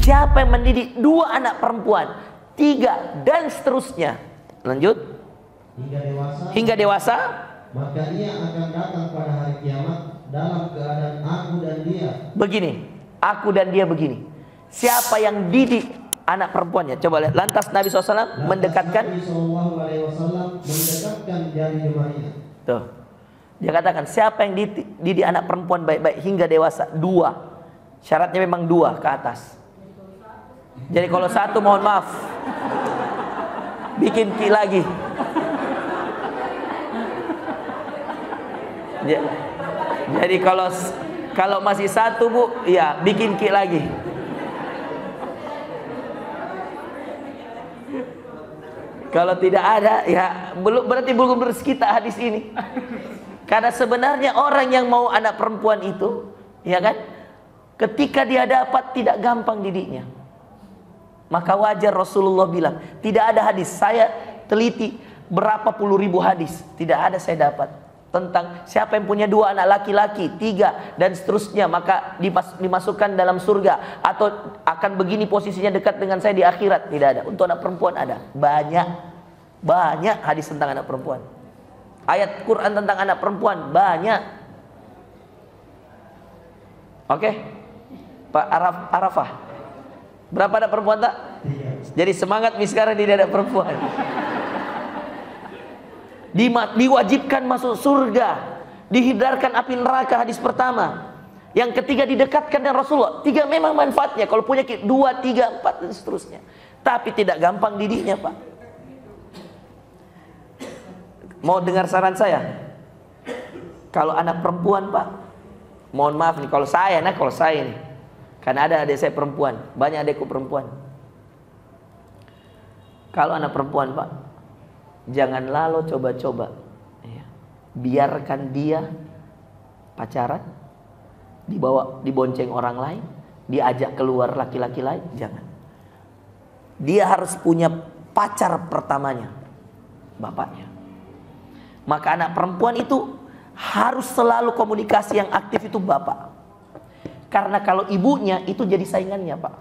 Siapa yang mendidik 2 anak perempuan, 3 dan seterusnya. Lanjut. Hingga dewasa. Maka ia akan datang pada hari kiamat dalam keadaan aku dan dia. Begini, aku dan dia begini. Siapa yang didik anak perempuannya? Coba lihat. Lantas Nabi SAW mendekatkan. Nabi SAW mendekatkan jari jemarinya. Tuh. Dia katakan, siapa yang didik anak perempuan baik-baik hingga dewasa? 2. Syaratnya memang 2 ke atas. Jadi kalau 1 mohon maaf, bikin ki lagi. Jadi kalau masih 1 Bu, ya bikin ki lagi. Kalau tidak ada, ya berarti belum rezeki tak hadis ini. Karena sebenarnya orang yang mau anak perempuan itu, ya kan, ketika dia dapat tidak gampang didiknya. Maka wajar Rasulullah bilang, tidak ada hadis, saya teliti berapa puluh ribu hadis, tidak ada saya dapat tentang siapa yang punya 2 anak laki-laki, 3 dan seterusnya, maka dimasukkan dalam surga, atau akan begini posisinya dekat dengan saya di akhirat. Tidak ada. Untuk anak perempuan ada banyak hadis tentang anak perempuan, ayat Quran tentang anak perempuan banyak. Oke, Pak Arafah, berapa anak perempuan tak? Jadi semangat nih sekarang tidak ada perempuan. Diwajibkan masuk surga, dihindarkan api neraka, hadis pertama. Yang ketiga didekatkan dengan Rasulullah. 3 memang manfaatnya, kalau punya 2, 3, 4 dan seterusnya. Tapi tidak gampang didiknya Pak. Mau dengar saran saya? Kalau anak perempuan Pak, mohon maaf nih, kalau saya nih, karena ada adik saya perempuan, banyak adikku perempuan. Kalau anak perempuan Pak, jangan lalu coba-coba, biarkan dia pacaran, dibonceng orang lain, diajak keluar laki-laki lain, jangan. Dia harus punya pacar pertamanya, bapaknya. Maka anak perempuan itu harus selalu komunikasi yang aktif itu bapak. Karena kalau ibunya itu jadi saingannya Pak.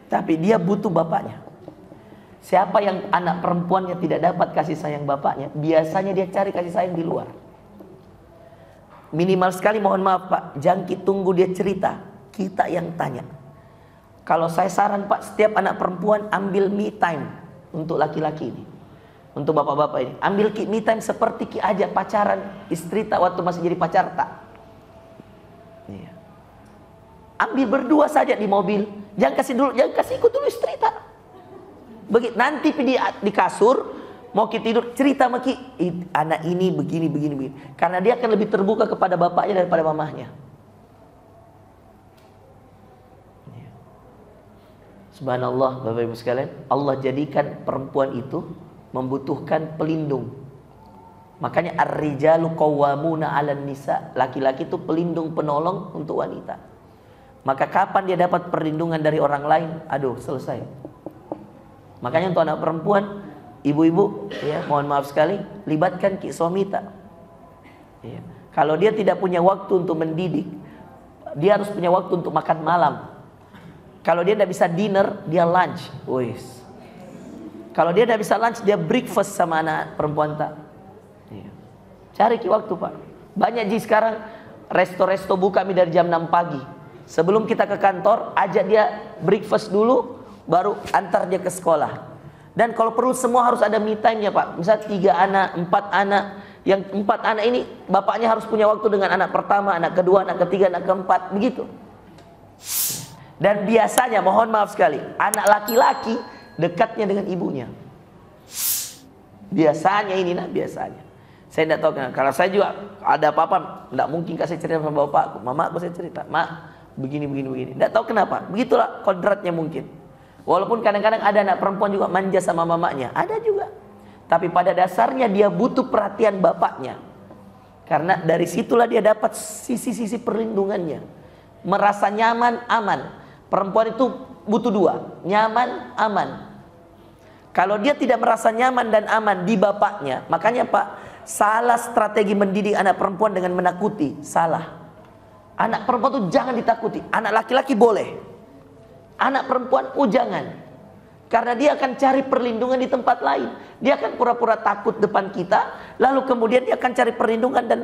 Tapi dia butuh bapaknya. Siapa yang anak perempuannya tidak dapat kasih sayang bapaknya, biasanya dia cari kasih sayang di luar. Minimal sekali mohon maaf Pak, jangan kita tunggu dia cerita, kita yang tanya. Kalau saya saran Pak, setiap anak perempuan ambil me time untuk laki-laki ini, untuk bapak-bapak ini. Ambil me time seperti ajak pacaran istri tak waktu masih jadi pacar tak. Ambil berdua saja di mobil. Jangan kasih ikut dulu istri tak. Begitu nanti di kasur mau kita tidur, cerita sama ki, anak ini begini. Karena dia akan lebih terbuka kepada bapaknya daripada mamahnya. Subhanallah Bapak Ibu sekalian, Allah jadikan perempuan itu membutuhkan pelindung. Makanya ar-rijalu qawwamuna 'alan nisa, laki-laki itu pelindung penolong untuk wanita. Maka kapan dia dapat perlindungan dari orang lain? Aduh, selesai. Makanya untuk anak perempuan, ibu-ibu, ya, mohon maaf sekali, libatkan suami tak. Ya. Kalau dia tidak punya waktu untuk mendidik, dia harus punya waktu untuk makan malam. Kalau dia tidak bisa dinner, dia lunch. Wis. Kalau dia tidak bisa lunch, dia breakfast sama anak perempuan tak. Ya. Cari waktu Pak. Banyak sekarang resto-resto buka dari jam 6 pagi. Sebelum kita ke kantor, ajak dia breakfast dulu, baru antar dia ke sekolah. Dan kalau perlu semua harus ada me time-nya Pak. Misal 3 anak, 4 anak. Yang 4 anak ini bapaknya harus punya waktu dengan anak pertama, anak kedua, anak ketiga, anak keempat, begitu. Dan biasanya, mohon maaf sekali, anak laki-laki dekatnya dengan ibunya. Biasanya ini biasanya. Saya tidak tahu kenapa. Kalau saya juga ada apa-apa, tidak mungkin kasih cerita sama bapakku. Mamaku saya cerita, "Mak, begini. Tidak tahu kenapa. Begitulah kodratnya mungkin. Walaupun kadang-kadang ada anak perempuan juga manja sama mamanya, ada juga. Tapi pada dasarnya dia butuh perhatian bapaknya. Karena dari situlah dia dapat sisi-sisi perlindungannya. Merasa nyaman, aman. Perempuan itu butuh 2, nyaman, aman. Kalau dia tidak merasa nyaman dan aman di bapaknya, makanya Pak, salah strategi mendidik anak perempuan dengan menakuti, salah. Anak perempuan tuh jangan ditakuti. Anak laki-laki boleh. Anak perempuan jangan. Karena dia akan cari perlindungan di tempat lain. Dia akan pura-pura takut depan kita, lalu kemudian dia akan cari perlindungan dan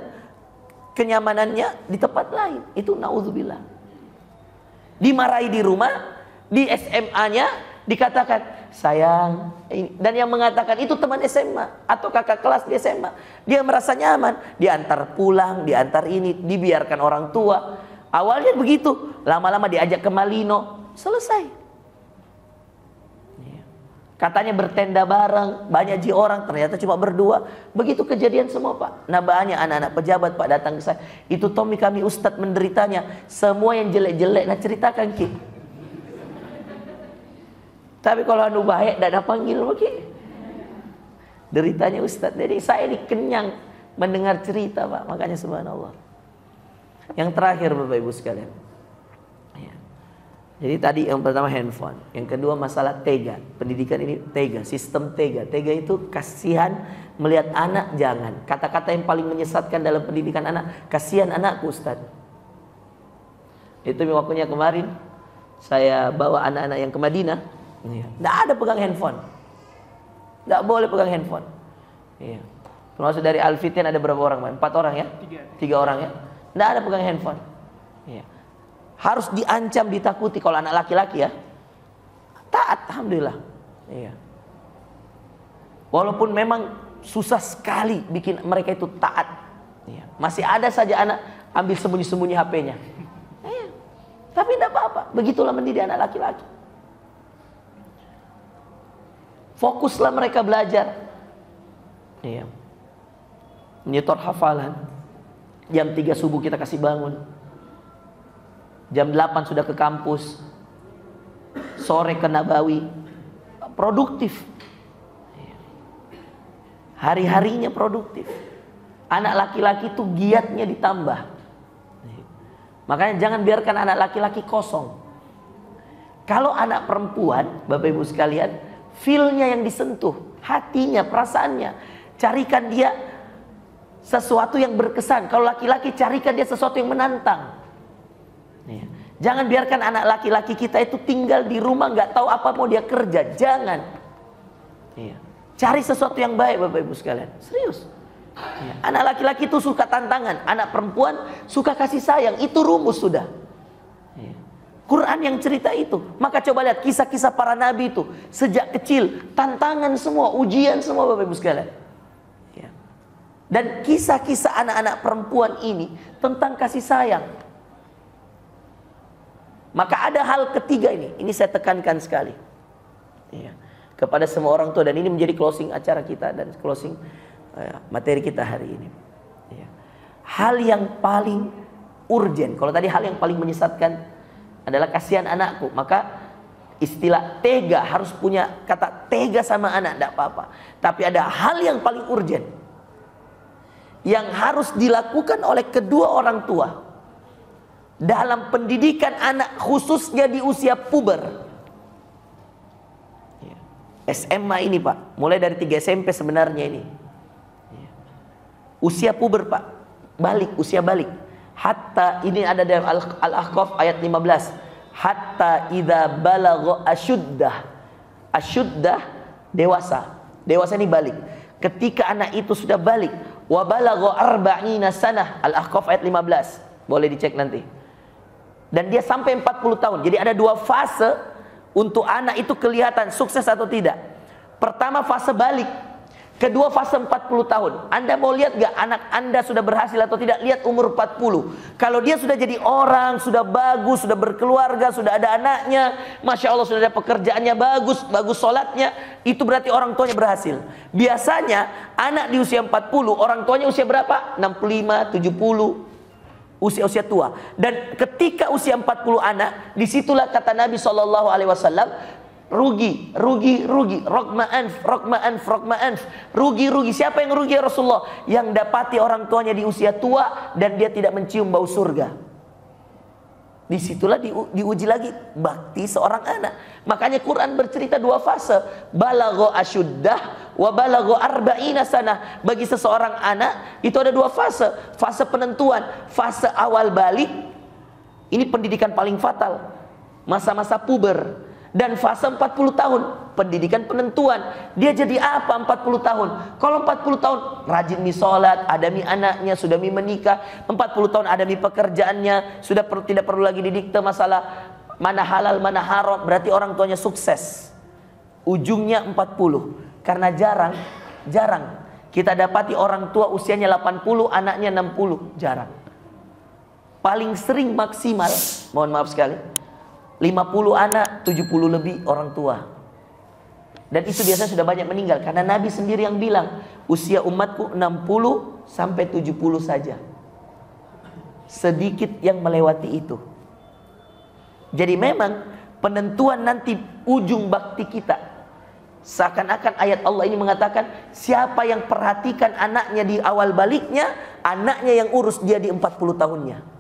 kenyamanannya di tempat lain. Itu naudzubillah. Dimarahi di rumah, di SMA-nya dikatakan sayang, dan yang mengatakan itu teman SMA atau kakak kelas di SMA. Dia merasa nyaman, diantar pulang, diantar ini, dibiarkan orang tua. Awalnya begitu, lama-lama diajak ke Malino, selesai. Katanya bertenda bareng, banyak orang, ternyata cuma berdua. Begitu kejadian semua Pak. Nah banyak anak-anak pejabat Pak datang ke saya. Itu Tommy kami Ustadz menderitanya. Semua yang jelek-jelek, nah ceritakan Ki. Tapi kalau anu baik, tidak ada panggil Ki. Deritanya Ustadz. Jadi saya ini kenyang mendengar cerita Pak. Makanya subhanallah. Yang terakhir Bapak Ibu sekalian. Jadi tadi yang pertama handphone, yang kedua masalah tega. Pendidikan ini tega, sistem tega. Tega itu kasihan melihat anak, jangan. Kata-kata yang paling menyesatkan dalam pendidikan anak, kasihan anakku Ustaz. Itu waktunya kemarin saya bawa anak-anak yang ke Madinah, tidak ada pegang handphone, tidak boleh pegang handphone. Termasuk dari Al-Fitin ada berapa orang? 4 orang ya? 3 orang ya? Tidak ada pegang handphone. Harus diancam, ditakuti. Kalau anak laki-laki ya taat, alhamdulillah. Walaupun memang susah sekali bikin mereka itu taat. Masih ada saja anak ambil sembunyi-sembunyi HP-nya. Tapi tidak apa-apa. Begitulah mendidik anak laki-laki. Fokuslah mereka belajar. Nyetor hafalan. Jam 3 subuh kita kasih bangun. Jam 8 sudah ke kampus. Sore ke Nabawi. Produktif. Hari-harinya produktif. Anak laki-laki itu giatnya ditambah. Makanya jangan biarkan anak laki-laki kosong. Kalau anak perempuan, Bapak Ibu sekalian, feel-nya yang disentuh, hatinya, perasaannya. Carikan dia sesuatu yang berkesan. Kalau laki-laki, carikan dia sesuatu yang menantang. Jangan biarkan anak laki-laki kita itu tinggal di rumah nggak tahu apa mau dia kerja. Jangan. Cari sesuatu yang baik Bapak Ibu sekalian. Serius. Anak laki-laki itu suka tantangan. Anak perempuan suka kasih sayang. Itu rumus sudah. Quran yang cerita itu. Maka coba lihat kisah-kisah para nabi itu. Sejak kecil tantangan semua, ujian semua Bapak Ibu sekalian. Dan kisah-kisah anak-anak perempuan ini tentang kasih sayang. Maka ada hal ketiga ini saya tekankan sekali kepada semua orang tua, dan ini menjadi closing acara kita dan closing materi kita hari ini. Hal yang paling urgent, kalau tadi hal yang paling menyesatkan adalah kasihan anakku, maka istilah tega harus punya kata tega sama anak, tidak apa-apa. Tapi ada hal yang paling urgent yang harus dilakukan oleh kedua orang tua dalam pendidikan anak, khususnya di usia puber. SMA ini Pak, mulai dari 3 SMP sebenarnya ini. Usia puber Pak, usia balik. Hatta, ini ada dalam Al-Ahqaf ayat 15. Hatta idza balagha asyuddah. Asyuddah dewasa. Dewasa ini balik. Ketika anak itu sudah balik, wa balagha arba'ina sanah. Al-Ahqaf ayat 15. Boleh dicek nanti. Dan dia sampai 40 tahun. Jadi ada 2 fase untuk anak itu kelihatan sukses atau tidak. Pertama fase balik. Kedua fase 40 tahun. Anda mau lihat gak anak Anda sudah berhasil atau tidak? Lihat umur 40. Kalau dia sudah jadi orang, sudah bagus, sudah berkeluarga, sudah ada anaknya, Masya Allah sudah ada pekerjaannya bagus, bagus sholatnya, itu berarti orang tuanya berhasil. Biasanya anak di usia 40, orang tuanya usia berapa? 65, 70. Usia-usia tua. Dan ketika usia 40 anak, disitulah kata Nabi SAW, rugi, rokma anf. Rugi. Siapa yang rugi ya Rasulullah? Yang dapati orang tuanya di usia tua dan dia tidak mencium bau surga. Disitulah diuji lagi bakti seorang anak. Makanya Quran bercerita 2 fase. Balagho asyuddah wa balagho arba'ina sanah. Bagi seseorang anak itu ada 2 fase. Fase penentuan, fase awal balik Ini pendidikan paling fatal. Masa-masa puber. Dan fase 40 tahun, pendidikan penentuan. Dia jadi apa 40 tahun? Kalau 40 tahun, rajin mi sholat, adami anaknya, sudah mi menikah. 40 tahun adami pekerjaannya, sudah tidak perlu lagi didikte masalah mana halal, mana haram. Berarti orang tuanya sukses. Ujungnya 40. Karena jarang kita dapati orang tua usianya 80, anaknya 60. Jarang. Paling sering maksimal, mohon maaf sekali, 50 anak, 70 lebih orang tua. Dan itu biasanya sudah banyak meninggal. Karena Nabi sendiri yang bilang, usia umatku 60 sampai 70 saja. Sedikit yang melewati itu. Jadi memang penentuan nanti ujung bakti kita. Seakan-akan ayat Allah ini mengatakan, siapa yang perhatikan anaknya di awal baliknya, anaknya yang urus dia di 40 tahunnya.